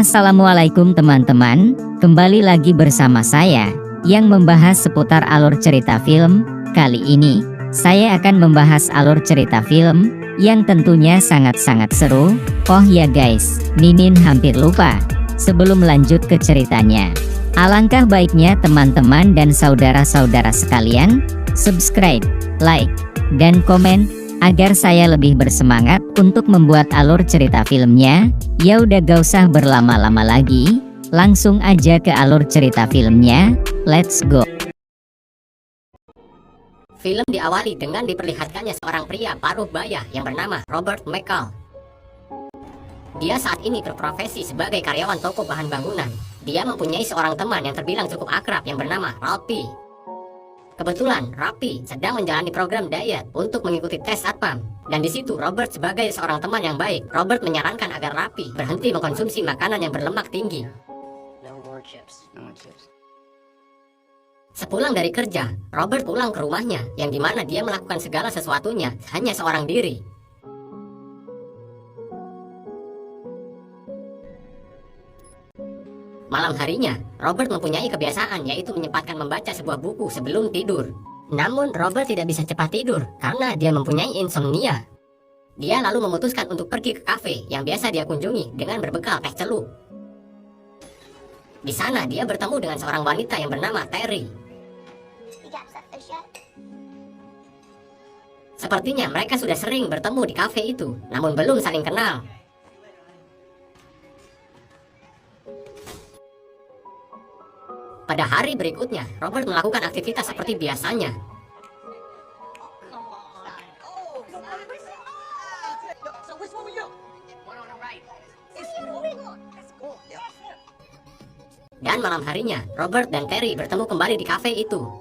Assalamualaikum teman-teman, kembali lagi bersama saya yang membahas seputar alur cerita film. Kali ini, saya akan membahas alur cerita film yang tentunya sangat-sangat seru. Oh ya guys, Mimin hampir lupa. Sebelum lanjut ke ceritanya, alangkah baiknya teman-teman dan saudara-saudara sekalian, subscribe, like, dan komen agar saya lebih bersemangat untuk membuat alur cerita filmnya. Ya udah gak usah berlama-lama lagi, langsung aja ke alur cerita filmnya. Let's go. Film diawali dengan diperlihatkannya seorang pria paruh baya yang bernama Robert McCall. Dia saat ini berprofesi sebagai karyawan toko bahan bangunan. Dia mempunyai seorang teman yang terbilang cukup akrab yang bernama Ralphie. Kebetulan Ralphie sedang menjalani program diet untuk mengikuti tes satpam. Dan di situ Robert sebagai seorang teman yang baik, Robert menyarankan agar Ralphie berhenti mengkonsumsi makanan yang berlemak tinggi. Sepulang dari kerja, Robert pulang ke rumahnya, yang dimana dia melakukan segala sesuatunya hanya seorang diri. Malam harinya, Robert mempunyai kebiasaan yaitu menyempatkan membaca sebuah buku sebelum tidur. Namun Robert tidak bisa cepat tidur karena dia mempunyai insomnia. Dia lalu memutuskan untuk pergi ke kafe yang biasa dia kunjungi dengan berbekal teh celup. Di sana dia bertemu dengan seorang wanita yang bernama Terry. Sepertinya mereka sudah sering bertemu di kafe itu, namun belum saling kenal. Pada hari berikutnya, Robert melakukan aktivitas seperti biasanya. Dan malam harinya, Robert dan Terry bertemu kembali di kafe itu.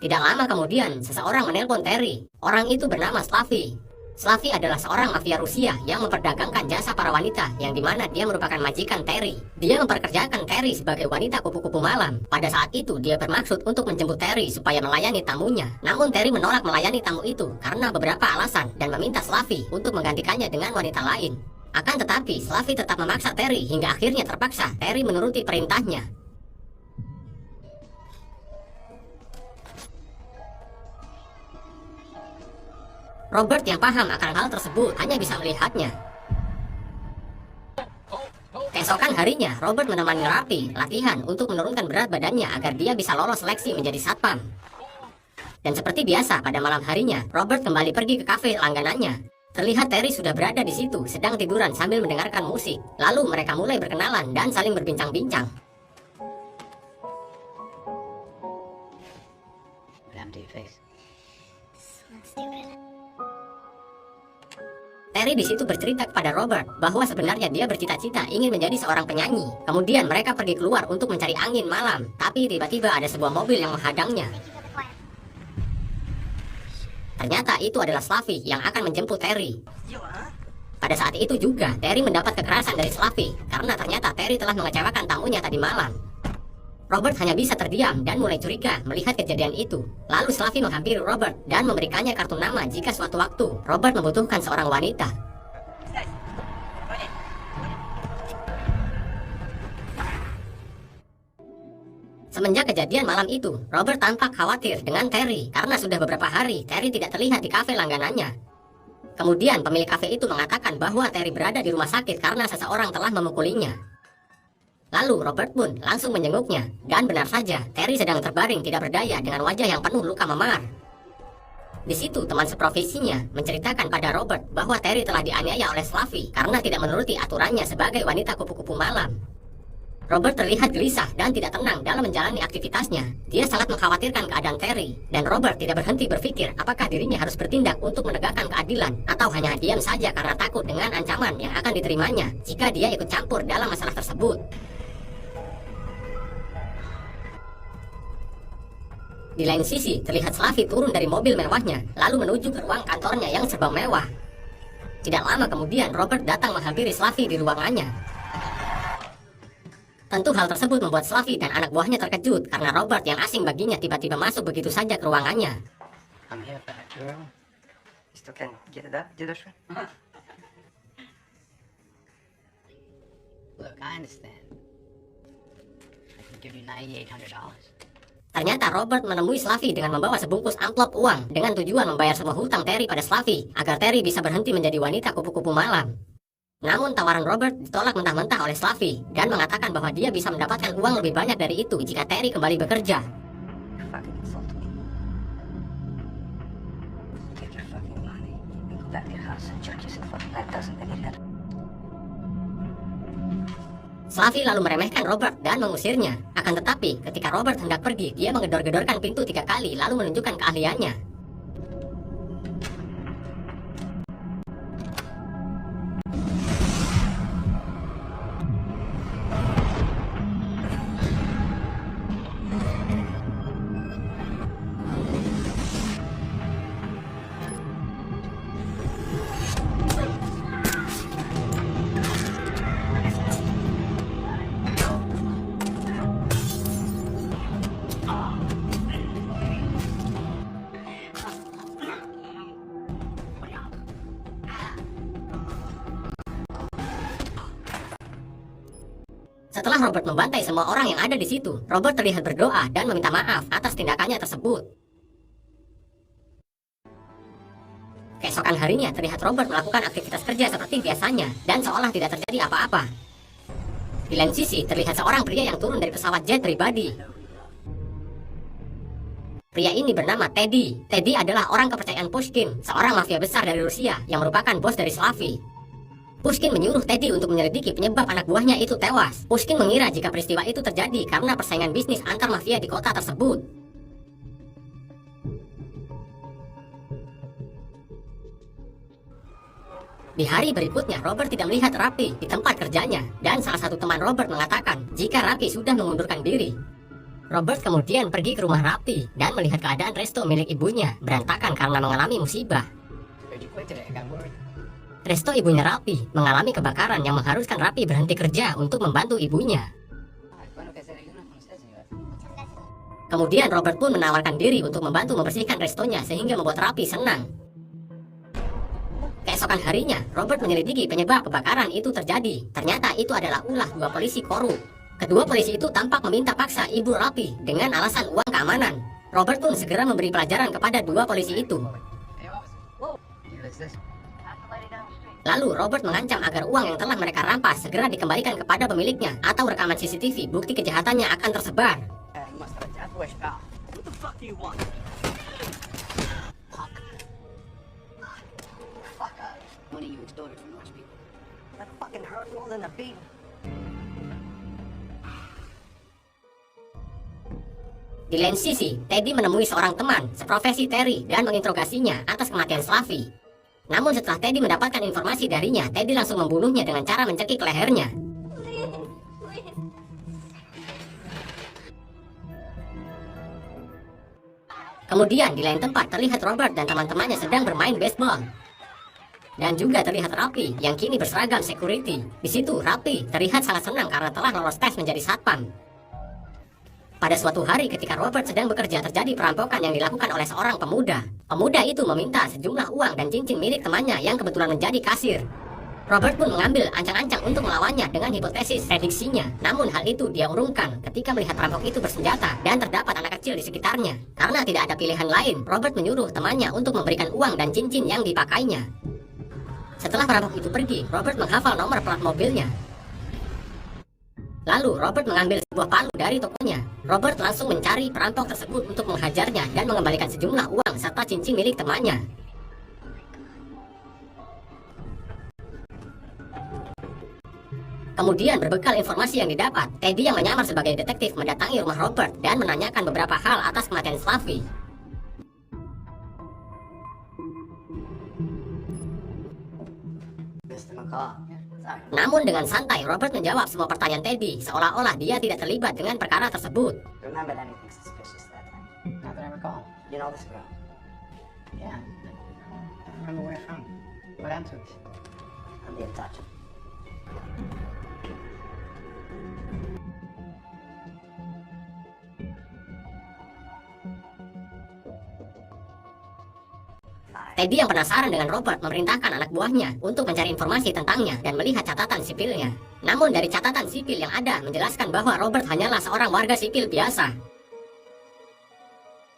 Tidak lama kemudian, seseorang menelpon Terry. Orang itu bernama Slavy. Slavy adalah seorang mafia Rusia yang memperdagangkan jasa para wanita, yang dimana dia merupakan majikan Terry. Dia memperkerjakan Terry sebagai wanita kupu-kupu malam. Pada saat itu, dia bermaksud untuk menjemput Terry supaya melayani tamunya. Namun Terry menolak melayani tamu itu karena beberapa alasan dan meminta Slavy untuk menggantikannya dengan wanita lain. Akan tetapi, Slavy tetap memaksa Terry hingga akhirnya terpaksa Terry menuruti perintahnya. Robert yang paham akan hal tersebut hanya bisa melihatnya. Keesokan harinya, Robert menemani Ralphie latihan untuk menurunkan berat badannya agar dia bisa lolos seleksi menjadi satpam. Dan seperti biasa pada malam harinya, Robert kembali pergi ke kafe langganannya. Terlihat Terry sudah berada di situ, sedang tiduran sambil mendengarkan musik. Lalu mereka mulai berkenalan dan saling berbincang-bincang. Terry di situ bercerita kepada Robert bahwa sebenarnya dia bercita-cita ingin menjadi seorang penyanyi. Kemudian mereka pergi keluar untuk mencari angin malam, tapi tiba-tiba ada sebuah mobil yang menghadangnya. Ternyata itu adalah Slavy yang akan menjemput Terry. Pada saat itu juga, Terry mendapat kekerasan dari Slavy karena ternyata Terry telah mengecewakan tamunya tadi malam. Robert hanya bisa terdiam dan mulai curiga melihat kejadian itu. Lalu Slavy menghampiri Robert dan memberikannya kartu nama jika suatu waktu Robert membutuhkan seorang wanita. Semenjak kejadian malam itu, Robert tampak khawatir dengan Terry karena sudah beberapa hari Terry tidak terlihat di kafe langganannya. Kemudian pemilik kafe itu mengatakan bahwa Terry berada di rumah sakit karena seseorang telah memukulinya. Lalu Robert pun langsung menjenguknya, dan benar saja Terry sedang terbaring tidak berdaya dengan wajah yang penuh luka memar. Di situ teman seprofesinya menceritakan pada Robert bahwa Terry telah dianiaya oleh Slavy karena tidak menuruti aturannya sebagai wanita kupu-kupu malam. Robert terlihat gelisah dan tidak tenang dalam menjalani aktivitasnya. Dia sangat mengkhawatirkan keadaan Terry, dan Robert tidak berhenti berpikir apakah dirinya harus bertindak untuk menegakkan keadilan atau hanya diam saja karena takut dengan ancaman yang akan diterimanya jika dia ikut campur dalam masalah tersebut. Di lain sisi, terlihat Slavy turun dari mobil mewahnya, lalu menuju ke ruang kantornya yang serba mewah. Tidak lama kemudian, Robert datang menghampiri Slavy di ruangannya. Tentu hal tersebut membuat Slavy dan anak buahnya terkejut, karena Robert yang asing baginya tiba-tiba masuk begitu saja ke ruangannya. You still can get it up, Joshua? Look, I understand. I can give you $9,800. Ternyata Robert menemui Slavi dengan membawa sebungkus amplop uang dengan tujuan membayar semua hutang Terry pada Slavi agar Terry bisa berhenti menjadi wanita kupu-kupu malam. Namun tawaran Robert ditolak mentah-mentah oleh Slavi dan mengatakan bahwa dia bisa mendapatkan uang lebih banyak dari itu jika Terry kembali bekerja. You fucking insult me. Take your fucking money and go back to your house and jerk yourself up. That doesn't make it better. Slavi lalu meremehkan Robert dan mengusirnya. Akan tetapi, ketika Robert hendak pergi, dia menggedor-gedorkan pintu 3 kali lalu menunjukkan keahliannya. Setelah Robert membantai semua orang yang ada di situ, Robert terlihat berdoa dan meminta maaf atas tindakannya tersebut. Keesokan harinya terlihat Robert melakukan aktivitas kerja seperti biasanya dan seolah tidak terjadi apa-apa. Di lain sisi terlihat seorang pria yang turun dari pesawat jet pribadi. Pria ini bernama Teddy. Teddy adalah orang kepercayaan Pushkin, seorang mafia besar dari Rusia yang merupakan bos dari Slavi. Pushkin menyuruh Teddy untuk menyelidiki penyebab anak buahnya itu tewas. Pushkin mengira jika peristiwa itu terjadi karena persaingan bisnis antar mafia di kota tersebut. Di hari berikutnya, Robert tidak melihat Rapi di tempat kerjanya, dan salah satu teman Robert mengatakan jika Rapi sudah mengundurkan diri. Robert kemudian pergi ke rumah Rapi dan melihat keadaan resto milik ibunya berantakan karena mengalami musibah. Heard you quit today, I got worried. Resto ibunya Rapi mengalami kebakaran yang mengharuskan Rapi berhenti kerja untuk membantu ibunya. Kemudian Robert pun menawarkan diri untuk membantu membersihkan restonya sehingga membuat Rapi senang. Keesokan harinya, Robert menyelidiki penyebab kebakaran itu terjadi. Ternyata itu adalah ulah 2 polisi korup. Kedua polisi itu tampak meminta paksa ibu Rapi dengan alasan uang keamanan. Robert pun segera memberi pelajaran kepada 2 polisi itu. Lalu Robert mengancam agar uang yang telah mereka rampas segera dikembalikan kepada pemiliknya atau rekaman CCTV bukti kejahatannya akan tersebar. Di lain sisi, Teddy menemui seorang teman seprofesi Terry dan menginterogasinya atas kematian Slavi. Namun setelah Teddy mendapatkan informasi darinya, Teddy langsung membunuhnya dengan cara mencekik lehernya. Kemudian di lain tempat terlihat Robert dan teman-temannya sedang bermain baseball. Dan juga terlihat Rapi yang kini berseragam security. Di situ Rapi terlihat sangat senang karena telah lolos tes menjadi satpam. Pada suatu hari ketika Robert sedang bekerja terjadi perampokan yang dilakukan oleh seorang pemuda. Pemuda itu meminta sejumlah uang dan cincin milik temannya yang kebetulan menjadi kasir. Robert pun mengambil ancang-ancang untuk melawannya dengan hipotesis prediksinya. Namun hal itu dia urungkan ketika melihat perampok itu bersenjata dan terdapat anak kecil di sekitarnya. Karena tidak ada pilihan lain, Robert menyuruh temannya untuk memberikan uang dan cincin yang dipakainya. Setelah perampok itu pergi, Robert menghafal nomor plat mobilnya. Lalu Robert mengambil sebuah palu dari tokonya. Robert langsung mencari perampok tersebut untuk menghajarnya dan mengembalikan sejumlah uang serta cincin milik temannya. Kemudian berbekal informasi yang didapat, Teddy yang menyamar sebagai detektif mendatangi rumah Robert dan menanyakan beberapa hal atas kematian Slavi. Namun dengan santai, Robert menjawab semua pertanyaan Teddy, seolah-olah dia tidak terlibat dengan perkara tersebut. Remember anything suspicious that time? Not that I recall. You know this girl? Yeah. I don't remember where from. What happened to it? I'll be in touch. Teddy yang penasaran dengan Robert memerintahkan anak buahnya untuk mencari informasi tentangnya dan melihat catatan sipilnya. Namun dari catatan sipil yang ada menjelaskan bahwa Robert hanyalah seorang warga sipil biasa.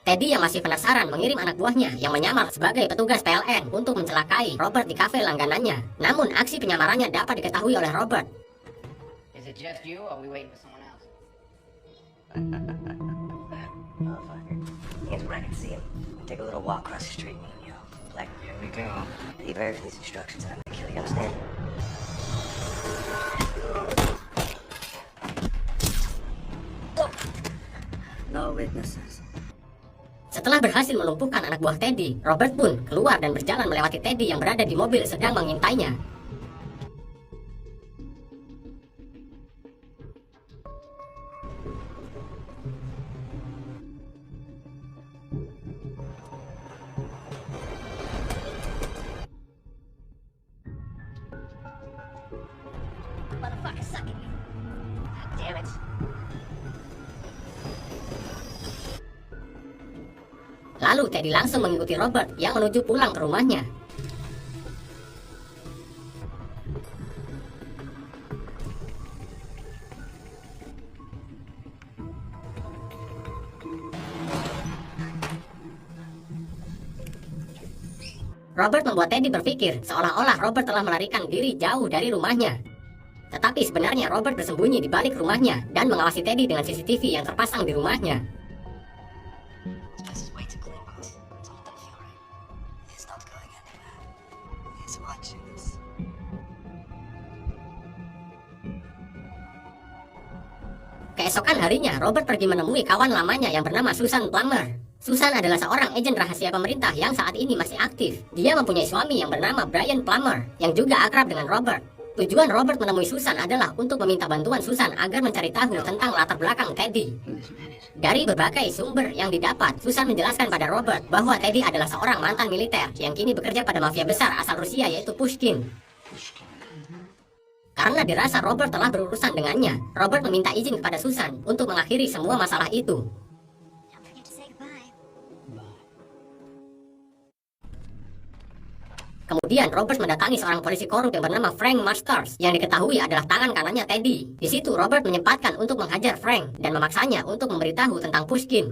Teddy yang masih penasaran mengirim anak buahnya yang menyamar sebagai petugas PLN untuk mencelakai Robert di kafe langganannya. Namun aksi penyamarannya dapat diketahui oleh Robert. Is it just you, or are we waiting for someone else? Motherfucker. Here's where I can see him. Take a little walk across the street. You know, like, here we go. Be very for these instructions, and I'm gonna kill you, understand? No witnesses. Setelah berhasil melumpuhkan anak buah Teddy, Robert pun keluar dan berjalan melewati Teddy yang berada di mobil sedang mengintainya. Motherfucker, suck it. God damn it. Lalu Teddy langsung mengikuti Robert yang menuju pulang ke rumahnya. Robert membuat Teddy berpikir seolah-olah Robert telah melarikan diri jauh dari rumahnya. Tetapi sebenarnya Robert bersembunyi di balik rumahnya dan mengawasi Teddy dengan CCTV yang terpasang di rumahnya. Keesokan harinya, Robert pergi menemui kawan lamanya yang bernama Susan Plummer. Susan adalah seorang agen rahasia pemerintah yang saat ini masih aktif. Dia mempunyai suami yang bernama Brian Plummer, yang juga akrab dengan Robert. Tujuan Robert menemui Susan adalah untuk meminta bantuan Susan agar mencari tahu tentang latar belakang Teddy. Dari berbagai sumber yang didapat, Susan menjelaskan pada Robert bahwa Teddy adalah seorang mantan militer yang kini bekerja pada mafia besar asal Rusia yaitu Pushkin. Karena dirasa Robert telah berurusan dengannya, Robert meminta izin kepada Susan untuk mengakhiri semua masalah itu. Kemudian Robert mendatangi seorang polisi korup yang bernama Frank Masters yang diketahui adalah tangan kanannya Teddy. Di situ Robert menyempatkan untuk menghajar Frank dan memaksanya untuk memberitahu tentang Pushkin.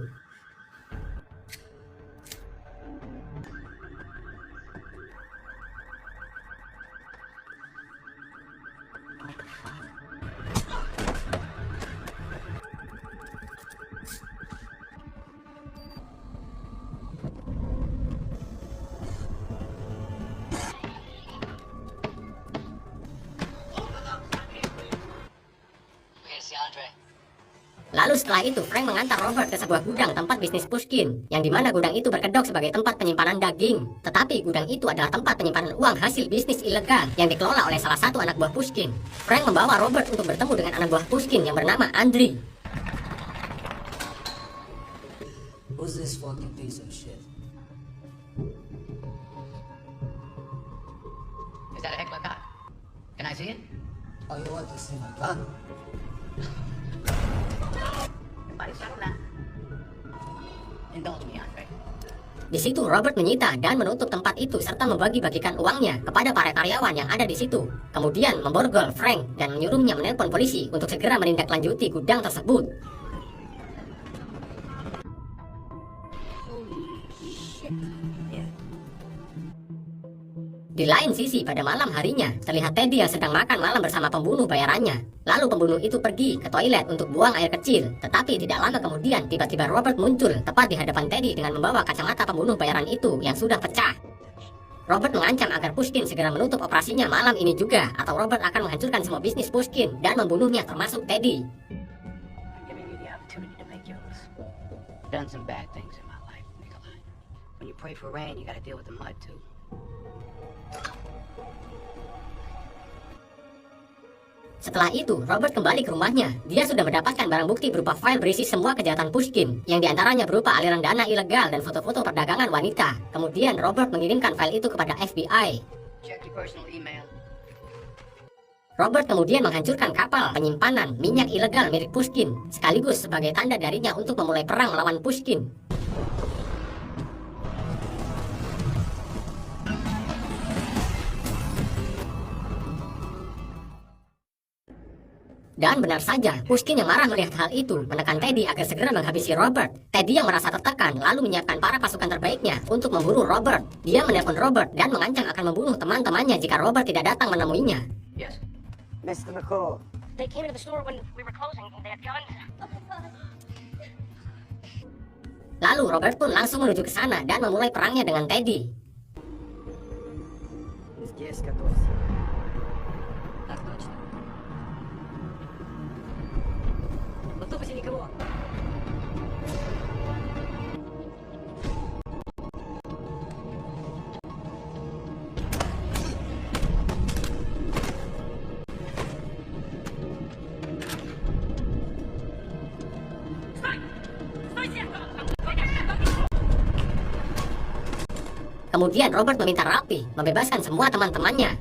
Lalu setelah itu, Frank mengantar Robert ke sebuah gudang tempat bisnis Pushkin, yang dimana gudang itu berkedok sebagai tempat penyimpanan daging. Tetapi gudang itu adalah tempat penyimpanan uang hasil bisnis ilegal yang dikelola oleh salah satu anak buah Pushkin. Frank membawa Robert untuk bertemu dengan anak buah Pushkin yang bernama Andriy. Who's this fucking piece of shit? Is that a heck of a car? Can I see it? Oh, you want to see my gun? Everybody settle down. Indulge me, Andre. Di situ Robert menyita dan menutup tempat itu serta membagi-bagikan uangnya kepada para karyawan yang ada di situ. Kemudian memborgol Frank dan menyuruhnya menelpon polisi untuk segera menindaklanjuti gudang tersebut. Di lain sisi, pada malam harinya, terlihat Teddy yang sedang makan malam bersama pembunuh bayarannya. Lalu pembunuh itu pergi ke toilet untuk buang air kecil. Tetapi tidak lama kemudian, tiba-tiba Robert muncul tepat di hadapan Teddy dengan membawa kacamata pembunuh bayaran itu yang sudah pecah. Robert mengancam agar Pushkin segera menutup operasinya malam ini juga, atau Robert akan menghancurkan semua bisnis Pushkin dan membunuhnya termasuk Teddy. Giving you the opportunity to make yours. Done some bad things in my life, Nikolai. When you pray for rain, you gotta deal with the mud too. Setelah itu, Robert kembali ke rumahnya. Dia sudah mendapatkan barang bukti berupa file berisi semua kejahatan Pushkin, yang diantaranya berupa aliran dana ilegal dan foto-foto perdagangan wanita. Kemudian Robert mengirimkan file itu kepada FBI. Check your personal email. Robert kemudian menghancurkan kapal penyimpanan minyak ilegal milik Pushkin, sekaligus sebagai tanda darinya untuk memulai perang melawan Pushkin. Dan benar saja, Pushkin yang marah melihat hal itu menekan Teddy agar segera menghabisi Robert. Teddy yang merasa tertekan lalu menyiapkan para pasukan terbaiknya untuk memburu Robert. Dia menelpon Robert dan mengancam akan membunuh teman-temannya jika Robert tidak datang menemuinya. Yes. Mr. McCall. They came into the store when we were closing. They had guns. Lalu Robert pun langsung menuju ke sana dan memulai perangnya dengan Teddy. Здесь 14. Так точно. В автобусе никого. Kemudian Robert meminta Rapi membebaskan semua teman-temannya.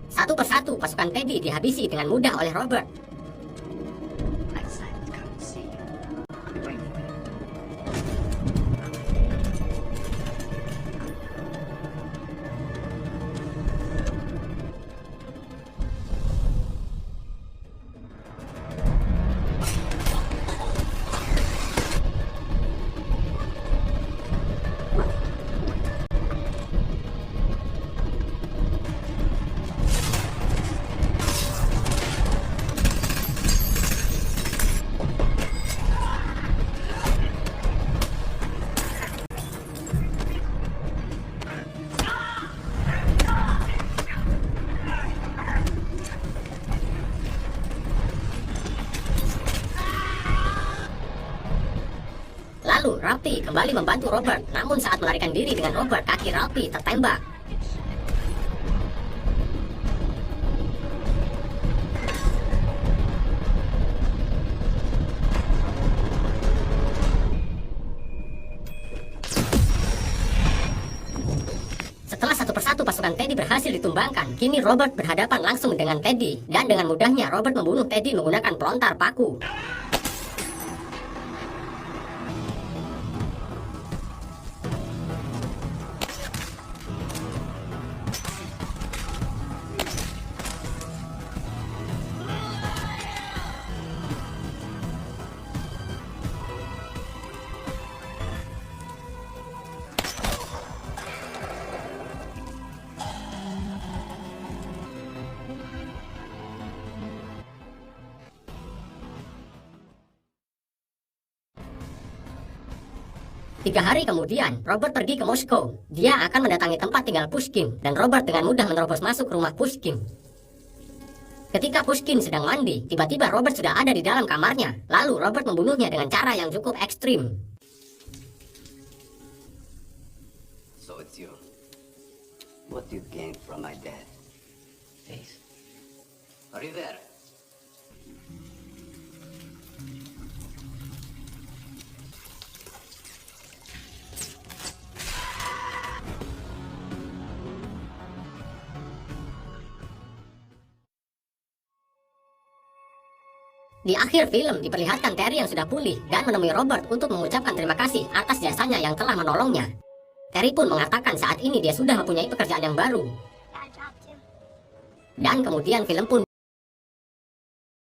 Satu persatu pasukan Teddy dihabisi dengan mudah oleh Robert. I decided to come and see you. Wait for me. Lalu Rapi kembali membantu Robert, namun saat melarikan diri dengan Robert, kaki Rapi tertembak. Setelah satu persatu pasukan Teddy berhasil ditumbangkan, kini Robert berhadapan langsung dengan Teddy. Dan dengan mudahnya Robert membunuh Teddy menggunakan pelontar paku. Tiga hari kemudian, Robert pergi ke Moskow. Dia akan mendatangi tempat tinggal Pushkin, dan Robert dengan mudah menerobos masuk rumah Pushkin. Ketika Pushkin sedang mandi, tiba-tiba Robert sudah ada di dalam kamarnya. Lalu Robert membunuhnya dengan cara yang cukup ekstrim. So it's you. What do you gain from my death? Peace. Arrivederci. Di akhir film diperlihatkan Terry yang sudah pulih dan menemui Robert untuk mengucapkan terima kasih atas jasanya yang telah menolongnya. Terry pun mengatakan saat ini dia sudah mempunyai pekerjaan yang baru. Dan kemudian film pun